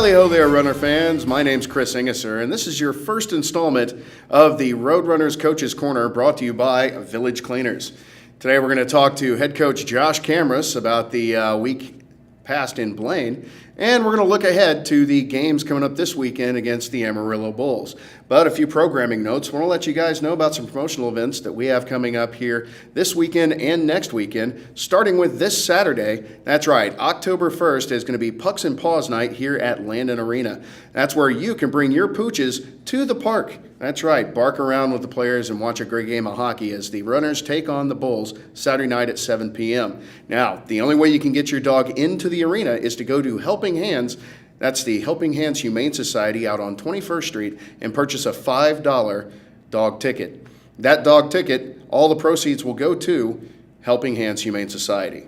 Hi-ho there, runner fans. My name's Chris Engesser, and this is your first installment of the Roadrunners Coaches Corner brought to you by Village Cleaners. Today we're going to talk to head coach Josh Kamrass about the week past in Blaine, and we're going to look ahead to the games coming up this weekend against the Amarillo Bulls. But a few programming notes. We want to let you guys know about some promotional events that we have coming up here this weekend and next weekend, starting with this Saturday. That's right, October 1st is going to be Pucks and Paws Night here at Landon Arena. That's where you can bring your pooches to the park. That's right, bark around with the players and watch a great game of hockey as the Runners take on the Bulls Saturday night at 7 p.m. Now, the only way you can get your dog into the arena is to go to Helping Hands. That's the Helping Hands Humane Society out on 21st Street and purchase a $5 dog ticket. That dog ticket, all the proceeds will go to Helping Hands Humane Society.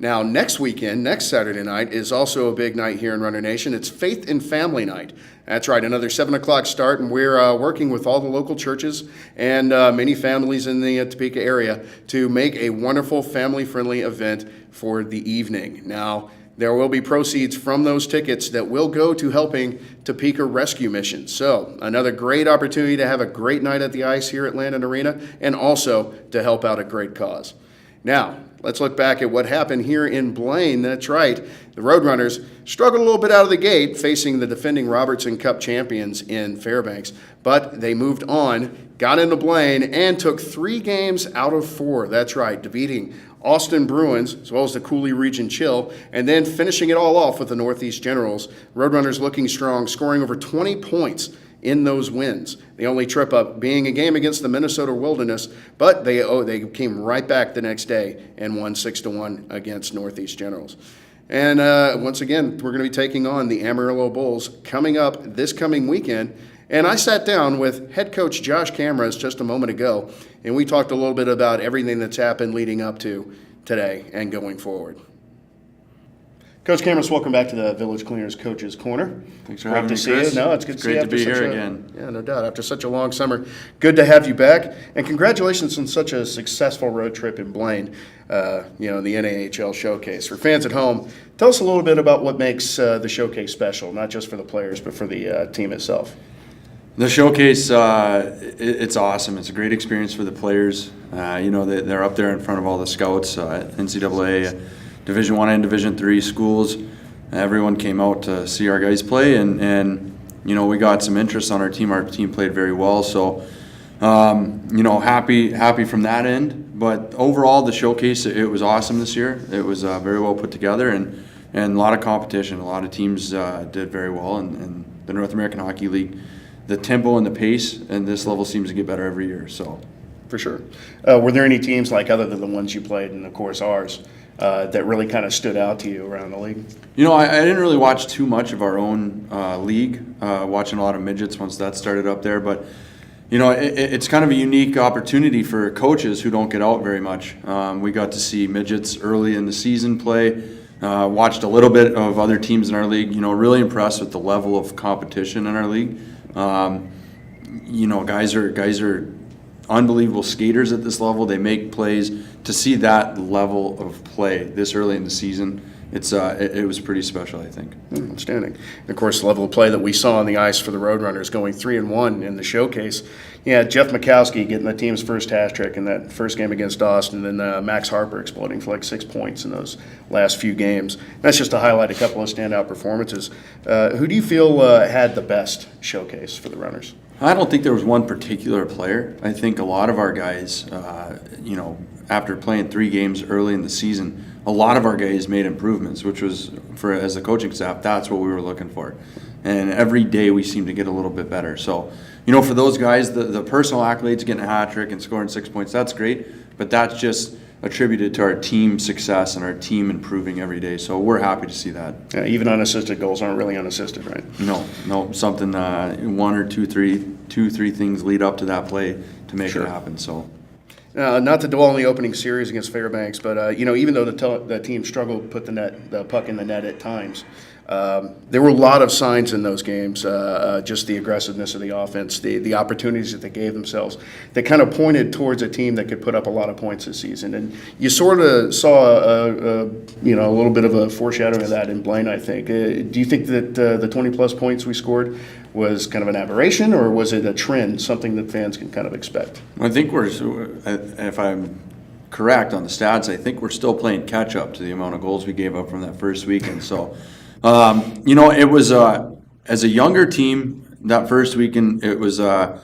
Now, next weekend, next Saturday night, is also a big night here in Runner Nation. It's Faith and Family Night. That's right, another 7 o'clock start, and we're working with all the local churches and many families in the Topeka area to make a wonderful family-friendly event for the evening. Now, there will be proceeds from those tickets that will go to helping Topeka rescue missions. So, another great opportunity to have a great night at the ice here at Landon Arena and also to help out a great cause. Now, let's look back at what happened here in Blaine. That's right, the Roadrunners struggled a little bit out of the gate facing the defending Robertson Cup champions in Fairbanks, but they moved on, got into Blaine, and took 3 games out of 4. That's right, defeating Austin Bruins, as well as the Cooley Region Chill, and then finishing it all off with the Northeast Generals. Roadrunners looking strong, scoring over 20 points in those wins. The only trip up being a game against the Minnesota Wilderness, but they came right back the next day and won 6-1 against Northeast Generals. And once again, we're going to be taking on the Amarillo Bulls coming up this coming weekend. And I sat down with head coach Josh Kamrass just a moment ago, and we talked a little bit about everything that's happened leading up to today and going forward. Coach Kamrass, welcome back to the Village Cleaners Coaches Corner. Thanks for having me, Chris. No, it's good to see you. Great to be here again. Yeah, no doubt. After such a long summer, good to have you back. And congratulations on such a successful road trip in Blaine, the NAHL Showcase. For fans at home, tell us a little bit about what makes the Showcase special, not just for the players, but for the team itself. The Showcase, it's awesome. It's a great experience for the players. They're up there in front of all the scouts, NCAA, Division I and Division III schools. Everyone came out to see our guys play, and we got some interest on our team. Our team played very well, so happy from that end. But overall, the Showcase, it was awesome this year. It was very well put together, and a lot of competition. A lot of teams did very well, and the North American Hockey League, the tempo and the pace and this level seems to get better every year. So, for sure. Were there any teams, like other than the ones you played, and of course ours, that really kind of stood out to you around the league? I didn't really watch too much of our own league, watching a lot of midgets once that started up there. But, it's kind of a unique opportunity for coaches who don't get out very much. We got to see midgets early in the season play, watched a little bit of other teams in our league, really impressed with the level of competition in our league. Guys are unbelievable skaters at this level. They make plays. To see that level of play this early in the season, it was pretty special, I think. Outstanding. And of course, the level of play that we saw on the ice for the Roadrunners, going 3-1 in the Showcase. Yeah, Jeff Mikowski getting the team's first hat trick in that first game against Austin, and then Max Harper exploding for like 6 points in those last few games. That's just to highlight a couple of standout performances. Who do you feel had the best Showcase for the Runners? I don't think there was one particular player. I think a lot of our guys, after playing 3 games early in the season, a lot of our guys made improvements, which was, as a coaching staff, that's what we were looking for. And every day we seem to get a little bit better. So, for those guys, the personal accolades, getting a hat trick and scoring 6 points, that's great, but that's just attributed to our team success and our team improving every day. So we're happy to see that. Yeah, even unassisted goals aren't really unassisted, right? No, something, 1 or 2, 3 things lead up to that play to make it happen. So. Not to dwell on the opening series against Fairbanks, but even though the team struggled to put the puck in the net at times, There were a lot of signs in those games, just the aggressiveness of the offense, the opportunities that they gave themselves, that kind of pointed towards a team that could put up a lot of points this season. And you sort of saw a little bit of a foreshadowing of that in Blaine, I think. Do you think that the 20-plus points we scored was kind of an aberration, or was it a trend, something that fans can kind of expect? I think if I'm correct on the stats, I think we're still playing catch-up to the amount of goals we gave up from that first weekend. So, it was as a younger team that first weekend. It was a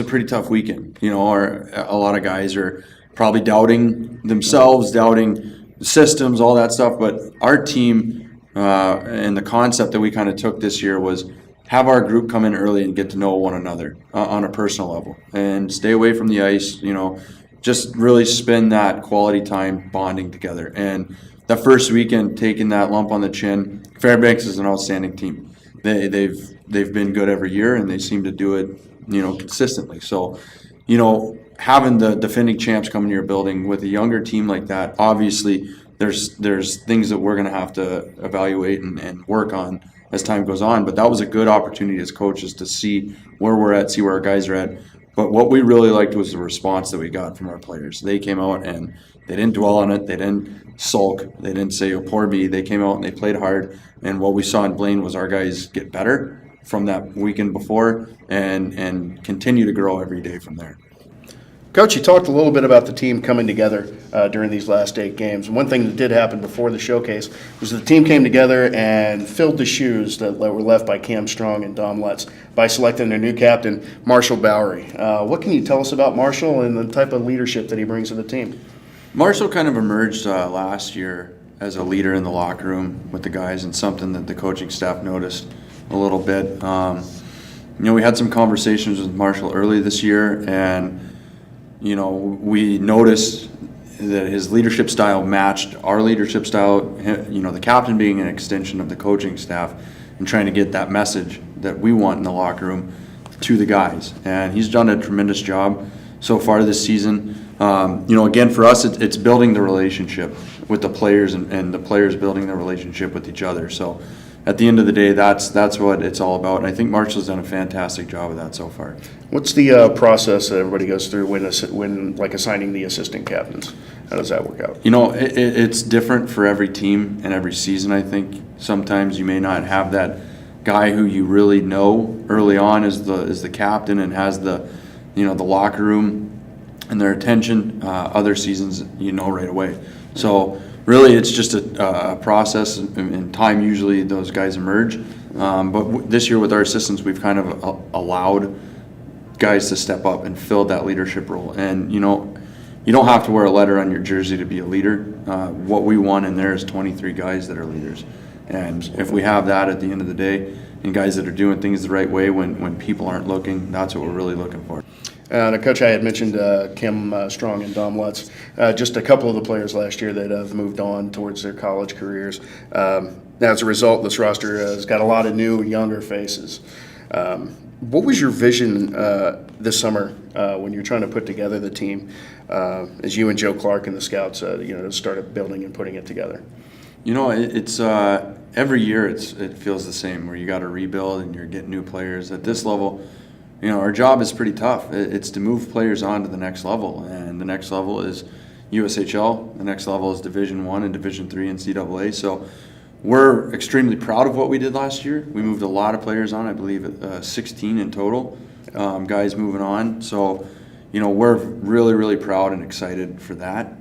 pretty tough weekend. Or a lot of guys are probably doubting themselves, doubting systems, all that stuff. But our team and the concept that we kind of took this year was have our group come in early and get to know one another on a personal level and stay away from the ice. Just really spend that quality time bonding together. And the first weekend, taking that lump on the chin, Fairbanks is an outstanding team. They've been good every year, and they seem to do it, consistently. So, having the defending champs come into your building with a younger team like that, obviously there's things that we're going to have to evaluate and work on as time goes on. But that was a good opportunity as coaches to see where we're at, see where our guys are at. But what we really liked was the response that we got from our players. They came out and they didn't dwell on it. They didn't sulk. They didn't say, "Oh, poor me." They came out and they played hard. And what we saw in Blaine was our guys get better from that weekend before and continue to grow every day from there. Coach, you talked a little bit about the team coming together during these last 8 games. One thing that did happen before the showcase was the team came together and filled the shoes that were left by Cam Strong and Dom Lutz by selecting their new captain, Marshall Bowery. What can you tell us about Marshall and the type of leadership that he brings to the team? Marshall kind of emerged last year as a leader in the locker room with the guys, and something that the coaching staff noticed a little bit. We had some conversations with Marshall early this year, and we noticed that his leadership style matched our leadership style, the captain being an extension of the coaching staff and trying to get that message that we want in the locker room to the guys. And he's done a tremendous job so far this season. Again, for us, it's building the relationship with the players and the players building the relationship with each other. So at the end of the day, that's what it's all about. And I think Marshall's done a fantastic job of that so far. What's the process that everybody goes through when assigning the assistant captains? How does that work out? It's different for every team and every season. I think sometimes you may not have that guy who you really know early on as the captain and has the locker room and their attention. Other seasons, right away. So really, it's just a process, and time usually those guys emerge. But this year with our assistants, we've kind of allowed guys to step up and fill that leadership role. And, you don't have to wear a letter on your jersey to be a leader. What we want in there is 23 guys that are leaders. And if we have that at the end of the day, and guys that are doing things the right way when people aren't looking, that's what we're really looking for. Now, Coach, I had mentioned Kim Strong and Dom Lutz, just a couple of the players last year that have moved on towards their college careers. As a result, this roster has got a lot of new, younger faces. What was your vision this summer when you're trying to put together the team as you and Joe Clark and the scouts started building and putting it together? It's every year it feels the same, where you got to rebuild and you're getting new players. At this level, our job is pretty tough. It's to move players on to the next level, and the next level is USHL. The next level is Division I and Division III NCAA. So we're extremely proud of what we did last year. We moved a lot of players on, I believe 16 in total, guys moving on. So, we're really, really proud and excited for that.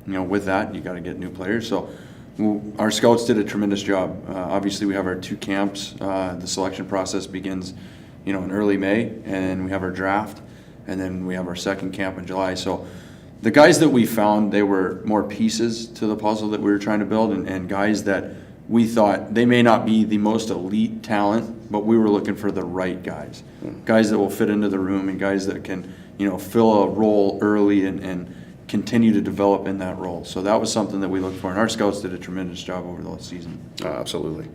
With that, you got to get new players. So our scouts did a tremendous job. Obviously, we have our 2 camps. The selection process begins in early May, and we have our draft, and then we have our second camp in July. So the guys that we found, they were more pieces to the puzzle that we were trying to build, and guys that we thought they may not be the most elite talent, but we were looking for the right guys. Guys that will fit into the room, and guys that can, fill a role early and continue to develop in that role. So that was something that we looked for, and our scouts did a tremendous job over the season. Absolutely.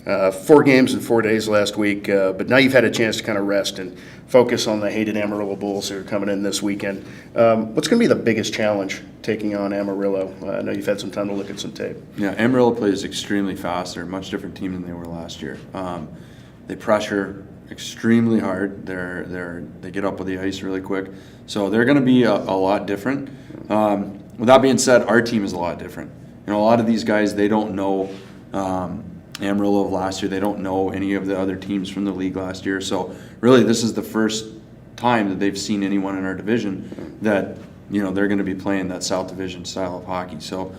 4 games in 4 days last week, but now you've had a chance to kind of rest and focus on the hated Amarillo Bulls who are coming in this weekend. What's going to be the biggest challenge taking on Amarillo? I know you've had some time to look at some tape. Yeah, Amarillo plays extremely fast. They're a much different team than they were last year. They pressure extremely hard. They get up with the ice really quick. So they're going to be a lot different. With that being said, our team is a lot different. A lot of these guys, they don't know Amarillo of last year. They don't know any of the other teams from the league last year. So really, this is the first time that they've seen anyone in our division that they're going to be playing that South Division style of hockey. So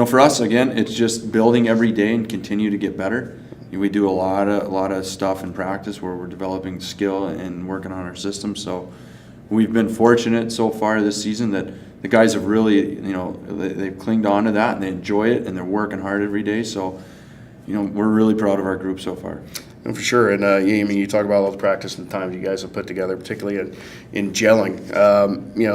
for us, again, it's just building every day and continue to get better. We do a lot of stuff in practice where we're developing skill and working on our system. So we've been fortunate so far this season that the guys have really, they've clinged on to that and they enjoy it and they're working hard every day. So we're really proud of our group so far. No, for sure. And you talk about all the practice and the time you guys have put together, particularly in gelling.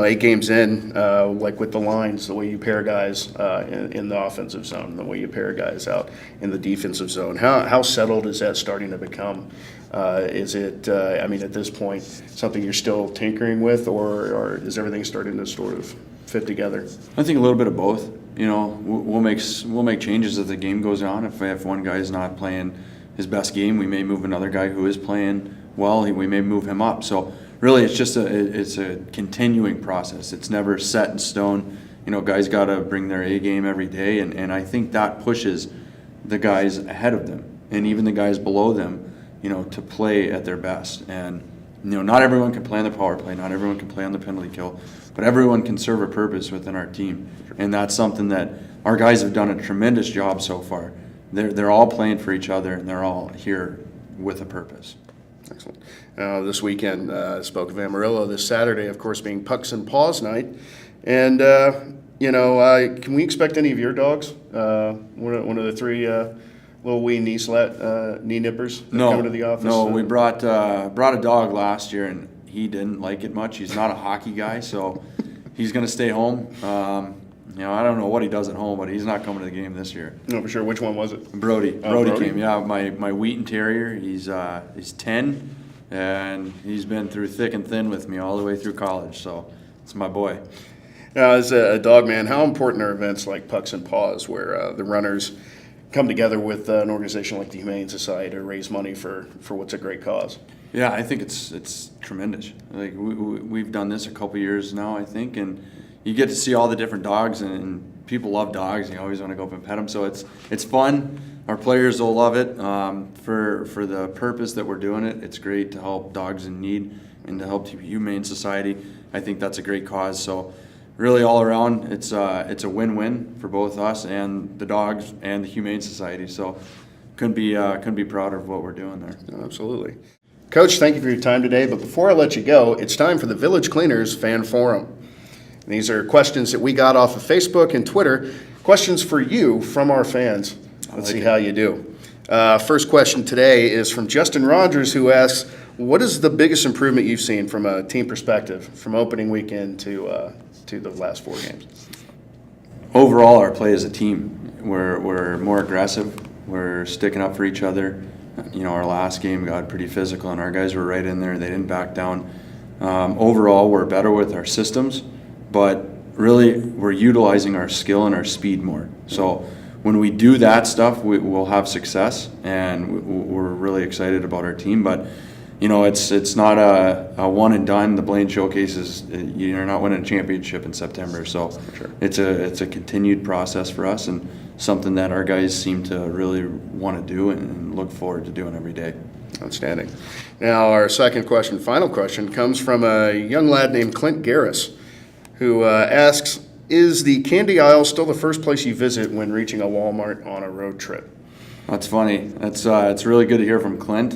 8 games in, like with the lines, the way you pair guys in the offensive zone, the way you pair guys out in the defensive zone. How settled is that starting to become? Is it, at this point, something you're still tinkering with, or is everything starting to sort of fit together? I think a little bit of both. We'll make changes as the game goes on. If one guy is not playing his best game, we may move another guy who is playing well. We may move him up. So really, it's just a continuing process. It's never set in stone. Guys got to bring their A game every day, and I think that pushes the guys ahead of them and even the guys below them, to play at their best. And not everyone can play on the power play, not everyone can play on the penalty kill, but everyone can serve a purpose within our team. And that's something that our guys have done a tremendous job so far. They're all playing for each other, and they're all here with a purpose. Excellent. This weekend, spoke of Amarillo. This Saturday, of course, being Pucks and Paws night. And, can we expect any of your dogs? One of the 3 little wee knee nippers coming to the office? No, we brought a dog last year, and he didn't like it much. He's not a hockey guy, so he's going to stay home. I don't know what he does at home, but he's not coming to the game this year. No, for sure. Which one was it? Brody. Brody came. Yeah, my Wheaton Terrier. He's 10, and he's been through thick and thin with me all the way through college. So it's my boy. Now, as a dog man, how important are events like Pucks and Paws, where the runners come together with an organization like the Humane Society to raise money for what's a great cause? Yeah, I think it's tremendous. Like we've done this a couple years now, I think, and you get to see all the different dogs, and people love dogs. You always want to go up and pet them, so it's fun. Our players will love it. For the purpose that we're doing it, it's great to help dogs in need and to help the Humane Society. I think that's a great cause. So really, all around, it's a win-win for both us and the dogs and the Humane Society. So couldn't be prouder of what we're doing there. No, absolutely. Coach, thank you for your time today. But before I let you go, it's time for the Village Cleaners Fan Forum. These are questions that we got off of Facebook and Twitter, questions for you from our fans. Let's see how you do. First question today is from Justin Rogers, who asks, what is the biggest improvement you've seen from a team perspective from opening weekend to the last 4 games? Overall, our play as a team, we're more aggressive. We're sticking up for each other. Our last game got pretty physical, and our guys were right in there. They didn't back down. Overall, we're better with our systems, but really we're utilizing our skill and our speed more. So when we do that stuff, we'll have success, and we're really excited about our team. But it's not a one and done. The Blaine Showcase is you're not winning a championship in September, so Sure. it's a continued process for us, and something that our guys seem to really want to do and look forward to doing every day. Outstanding. Now, our second question, final question, comes from a young lad named Clint Garris, who asks, is the candy aisle still the first place you visit when reaching a Walmart on a road trip? That's funny. It's really good to hear from Clint.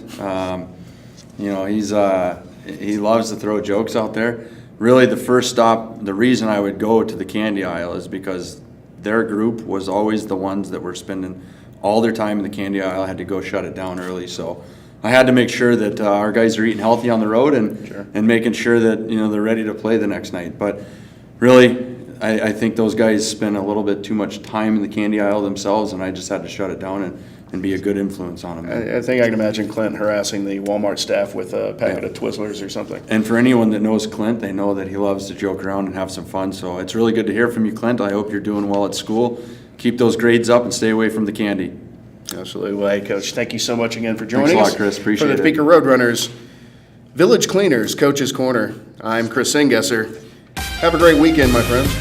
He loves to throw jokes out there. Really, the first stop, the reason I would go to the candy aisle is because their group was always the ones that were spending all their time in the candy aisle. I had to go shut it down early, so I had to make sure that our guys are eating healthy on the road and making sure that they're ready to play the next night. But really, I think those guys spend a little bit too much time in the candy aisle themselves, and I just had to shut it down and and be a good influence on them. I think I can imagine Clint harassing the Walmart staff with a packet of Twizzlers or something. And for anyone that knows Clint, they know that he loves to joke around and have some fun. So it's really good to hear from you, Clint. I hope you're doing well at school. Keep those grades up and stay away from the candy. Absolutely. Well, hey, Coach, thank you so much again for joining Thanks a us. lot, Chris. Appreciate For the it. Topeka Roadrunners, Village Cleaners, Coach's Corner, I'm Chris Engesser. Have a great weekend, my friends.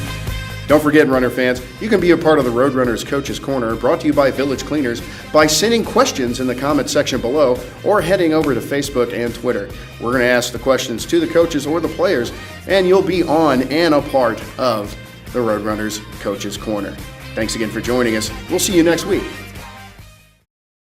Don't forget, runner fans, you can be a part of the Roadrunners Coach's Corner, brought to you by Village Cleaners, by sending questions in the comment section below or heading over to Facebook and Twitter. We're going to ask the questions to the coaches or the players, and you'll be on and a part of the Roadrunners Coach's Corner. Thanks again for joining us. We'll see you next week.